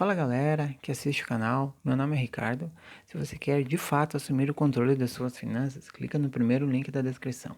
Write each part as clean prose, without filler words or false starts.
Fala galera que assiste o canal, meu nome é Ricardo. Se você quer de fato assumir o controle das suas finanças, clica no primeiro link da descrição.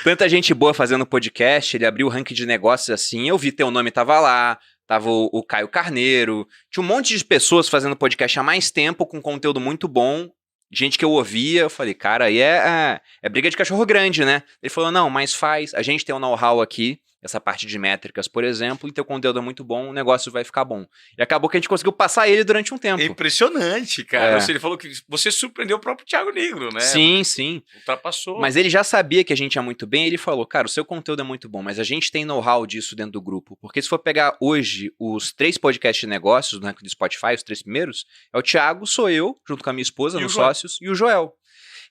Tanta gente boa fazendo podcast, ele abriu o ranking de negócios assim, eu vi teu nome tava lá, tava o Caio Carneiro, tinha um monte de pessoas fazendo podcast há mais tempo, com conteúdo muito bom, gente que eu ouvia, eu falei, cara, aí é briga de cachorro grande, né? Ele falou, não, mas faz, a gente tem um know-how aqui, essa parte de métricas, por exemplo, e teu conteúdo é muito bom, o negócio vai ficar bom. E acabou que a gente conseguiu passar ele durante um É tempo. impressionante, cara. É. Ou seja, ele falou que você surpreendeu o próprio Thiago Negro, né? Sim, sim. Ultrapassou. Mas ele já sabia que a gente ia muito bem, ele falou, cara, o seu conteúdo é muito bom, mas a gente tem know-how disso dentro do grupo. Porque se for pegar hoje os 3 podcasts de negócios do ranking do Spotify, os 3 primeiros, é o Thiago, sou eu, junto com a minha esposa, E nos o Joel. sócios, e o Joel.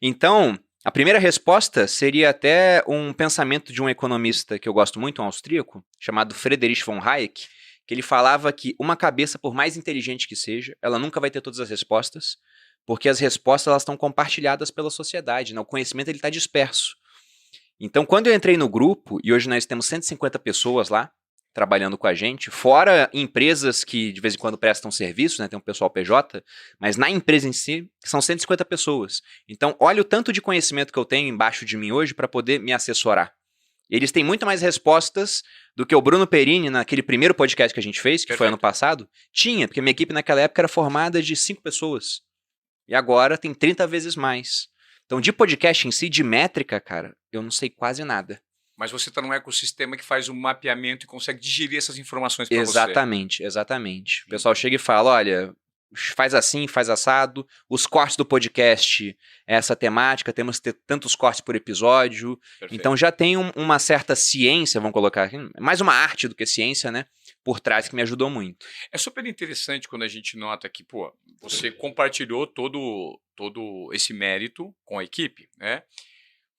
Então, a primeira resposta seria até um pensamento de um economista que eu gosto muito, um austríaco, chamado Friedrich von Hayek, que ele falava que uma cabeça, por mais inteligente que seja, ela nunca vai ter todas as respostas, porque as respostas elas estão compartilhadas pela sociedade, né? O conhecimento está disperso. Então, quando eu entrei no grupo, e hoje nós temos 150 pessoas lá, trabalhando com a gente, fora empresas que de vez em quando prestam serviço, né? Tem um pessoal PJ, mas na empresa em si, são 150 pessoas. Então, olha o tanto de conhecimento que eu tenho embaixo de mim hoje para poder me assessorar. Eles têm muito mais respostas do que o Bruno Perini, naquele primeiro podcast que a gente fez, que foi Perfeito. ano passado, tinha, porque minha equipe naquela época era formada de 5 pessoas. E agora tem 30 vezes mais. Então, de podcast em si, de métrica, cara, eu não sei quase nada. Mas você está num ecossistema que faz um mapeamento e consegue digerir essas informações para você. Exatamente, exatamente. O pessoal chega e fala, olha, faz assim, faz assado, os cortes do podcast é essa temática, temos que ter tantos cortes por episódio. Perfeito. Então já tem uma certa ciência, vamos colocar aqui, mais uma arte do que ciência, né? Por trás que me ajudou muito. É super interessante quando a gente nota que, pô, você compartilhou todo esse mérito com a equipe, né?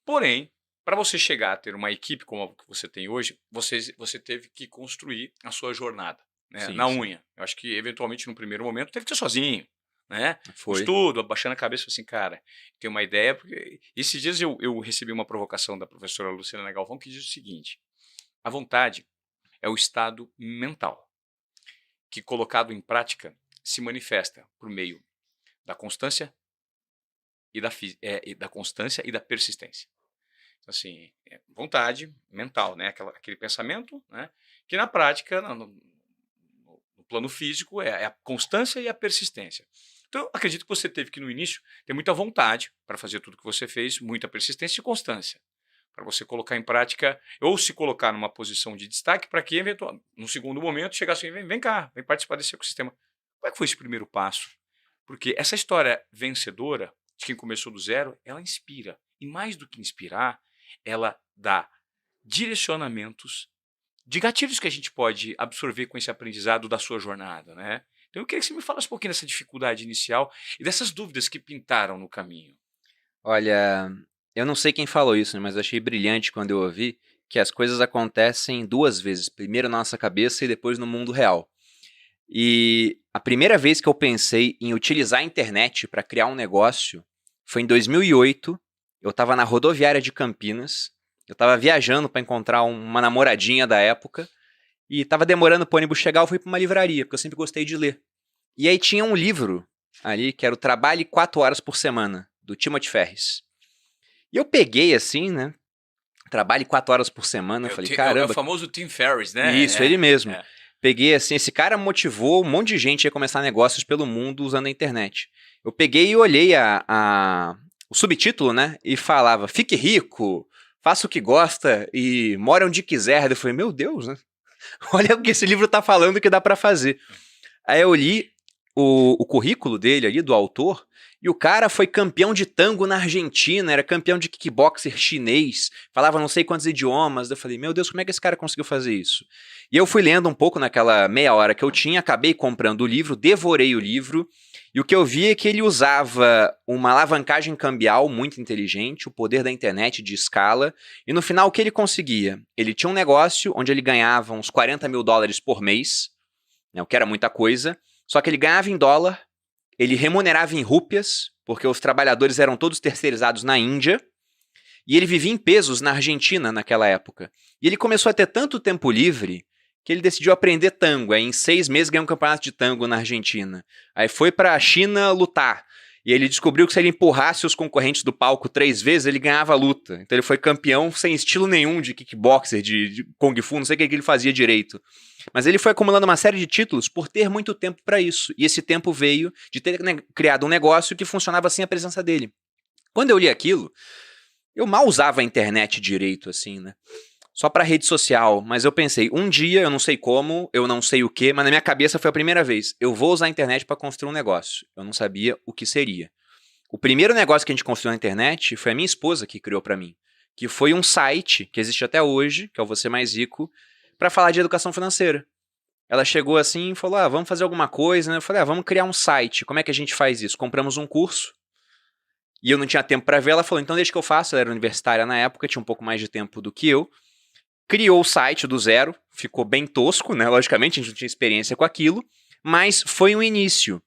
Porém, para você chegar a ter uma equipe como a que você tem hoje, você teve que construir a sua jornada, né? Sim, Na sim. unha. Eu acho que, eventualmente, no primeiro momento, teve que ser sozinho, né? Foi. Estudo, abaixando a cabeça, assim, cara, tem uma ideia. Porque esses dias eu recebi uma provocação da professora Luciana Galvão que diz o seguinte: a vontade é o estado mental que, colocado em prática, se manifesta por meio da constância e da constância e da persistência. Assim, vontade mental, né? Aquele pensamento, né? Que na prática, no plano físico, é a constância e a persistência. Então, eu acredito que você teve que, no início, ter muita vontade para fazer tudo que você fez, muita persistência e constância, para você colocar em prática, ou se colocar numa posição de destaque, para que, eventualmente, no segundo momento, chegasse assim, vem cá, vem participar desse ecossistema. Como é que foi esse primeiro passo? Porque essa história vencedora, de quem começou do zero, ela inspira. E mais do que inspirar, ela dá direcionamentos de gatilhos que a gente pode absorver com esse aprendizado da sua jornada, né? Então eu queria que você me falasse um pouquinho dessa dificuldade inicial e dessas dúvidas que pintaram no caminho. Olha, eu não sei quem falou isso, né, mas eu achei brilhante quando eu ouvi que as coisas acontecem 2 vezes. Primeiro na nossa cabeça e depois no mundo real. E a primeira vez que eu pensei em utilizar a internet para criar um negócio foi em 2008. Eu estava na rodoviária de Campinas. Eu estava viajando para encontrar uma namoradinha da época. E estava demorando para o ônibus chegar. Eu fui para uma livraria, porque eu sempre gostei de ler. E aí tinha um livro ali que era o Trabalhe 4 Horas por Semana, do Timothy Ferris. E eu peguei assim, né? Trabalhe 4 horas por semana. Eu falei, É caramba. o famoso Tim Ferriss, né? Isso, ele mesmo. É. Peguei assim, esse cara motivou um monte de gente a começar negócios pelo mundo usando a internet. Eu peguei e olhei o subtítulo, né? E falava, fique rico, faça o que gosta e more onde quiser. Eu falei, meu Deus, né? Olha o que esse livro tá falando que dá pra fazer. Aí eu li o currículo dele ali, do autor, e o cara foi campeão de tango na Argentina, era campeão de kickboxer chinês, falava não sei quantos idiomas. Eu falei, meu Deus, como é que esse cara conseguiu fazer isso? E eu fui lendo um pouco naquela meia hora que eu tinha, acabei comprando o livro, devorei o livro, e o que eu vi é que ele usava uma alavancagem cambial muito inteligente, o poder da internet de escala, e no final o que ele conseguia? Ele tinha um negócio onde ele ganhava uns $40 mil por mês, né, o que era muita coisa, só que ele ganhava em dólar, ele remunerava em rúpias, porque os trabalhadores eram todos terceirizados na Índia, e ele vivia em pesos na Argentina naquela época. E ele começou a ter tanto tempo livre que ele decidiu aprender tango. Aí em 6 meses ganhou um campeonato de tango na Argentina. Aí foi pra China lutar. E ele descobriu que se ele empurrasse os concorrentes do palco 3 vezes, ele ganhava a luta. Então ele foi campeão sem estilo nenhum de kickboxer, de kung fu, não sei o que ele fazia direito. Mas ele foi acumulando uma série de títulos por ter muito tempo para isso. E esse tempo veio de ter criado um negócio que funcionava sem a presença dele. Quando eu li aquilo, eu mal usava a internet direito, assim, né? Só para rede social, mas eu pensei, um dia, eu não sei como, eu não sei o que, mas na minha cabeça foi a primeira vez, eu vou usar a internet para construir um negócio. Eu não sabia o que seria. O primeiro negócio que a gente construiu na internet foi a minha esposa que criou para mim, que foi um site que existe até hoje, que é o Você Mais Rico, para falar de educação financeira. Ela chegou assim e falou, vamos fazer alguma coisa, né? Eu falei, vamos criar um site. Como é que a gente faz isso? Compramos um curso, e eu não tinha tempo para ver, ela falou, então deixa que eu faço. Ela era universitária na época, tinha um pouco mais de tempo do que eu. Criou o site do zero, ficou bem tosco, né? Logicamente, a gente não tinha experiência com aquilo, mas foi um início.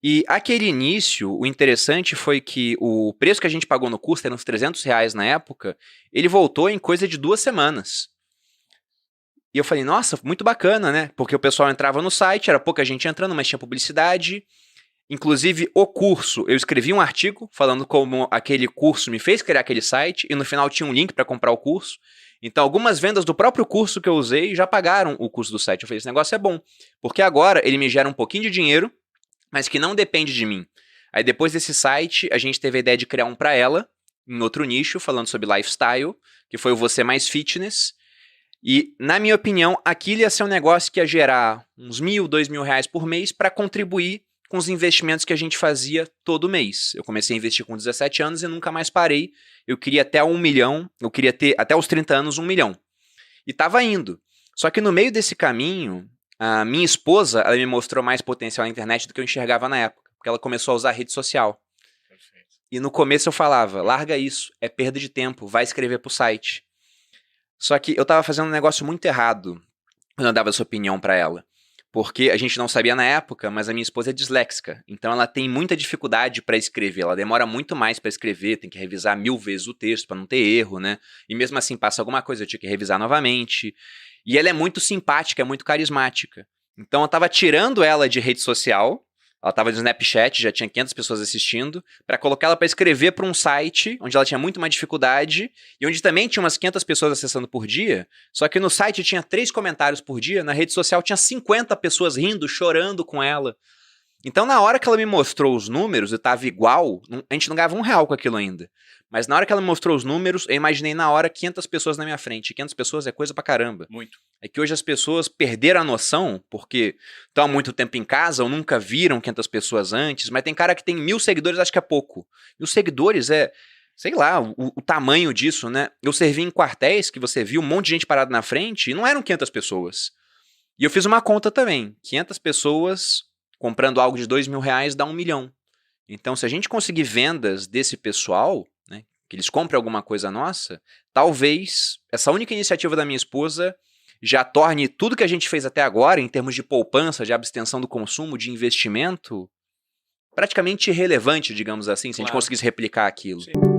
E aquele início, o interessante foi que o preço que a gente pagou no curso, era uns R$300 na época, ele voltou em coisa de 2 semanas. E eu falei, nossa, muito bacana, né? Porque o pessoal entrava no site, era pouca gente entrando, mas tinha publicidade. Inclusive, o curso, eu escrevi um artigo falando como aquele curso me fez criar aquele site, e no final tinha um link para comprar o curso. Então, algumas vendas do próprio curso que eu usei já pagaram o custo do site. Eu falei, esse negócio é bom, porque agora ele me gera um pouquinho de dinheiro, mas que não depende de mim. Aí depois desse site, a gente teve a ideia de criar um para ela, em outro nicho, falando sobre lifestyle, que foi o Você Mais Fitness. E, na minha opinião, aquilo ia ser um negócio que ia gerar uns R$1.000, R$2.000 por mês para contribuir com os investimentos que a gente fazia todo mês. Eu comecei a investir com 17 anos e nunca mais parei. Eu queria até 1 milhão, eu queria ter até os 30 anos 1 milhão. E estava indo. Só que no meio desse caminho, a minha esposa, ela me mostrou mais potencial na internet do que eu enxergava na época, porque ela começou a usar a rede social. Perfeito. E no começo eu falava, larga isso, é perda de tempo, vai escrever pro site. Só que eu estava fazendo um negócio muito errado quando eu dava essa opinião para ela. Porque a gente não sabia na época, mas a minha esposa é disléxica. Então ela tem muita dificuldade para escrever. Ela demora muito mais para escrever, tem que revisar 1000 vezes o texto para não ter erro, né? E mesmo assim passa alguma coisa, eu tinha que revisar novamente. E ela é muito simpática, é muito carismática. Então eu estava tirando ela de rede social, ela estava no Snapchat, já tinha 500 pessoas assistindo, para colocar ela para escrever para um site onde ela tinha muito mais dificuldade e onde também tinha umas 500 pessoas acessando por dia, só que no site tinha 3 comentários por dia, na rede social tinha 50 pessoas rindo, chorando com ela. Então na hora que ela me mostrou os números, eu estava igual, a gente não ganhava R$1 com aquilo ainda. Mas na hora que ela me mostrou os números, eu imaginei na hora 500 pessoas na minha frente. 500 pessoas é coisa pra caramba. Muito. É que hoje as pessoas perderam a noção, porque estão há muito tempo em casa ou nunca viram 500 pessoas antes, mas tem cara que tem 1000 seguidores, acho que é pouco. E os seguidores é, sei lá, o tamanho disso, né? Eu servi em quartéis que você viu um monte de gente parada na frente e não eram 500 pessoas. E eu fiz uma conta também. 500 pessoas comprando algo de R$2.000 dá 1 milhão. Então, se a gente conseguir vendas desse pessoal, né, que eles comprem alguma coisa nossa, talvez essa única iniciativa da minha esposa já torne tudo que a gente fez até agora, em termos de poupança, de abstenção do consumo, de investimento, praticamente irrelevante, digamos assim, se a gente conseguisse replicar aquilo. Sim.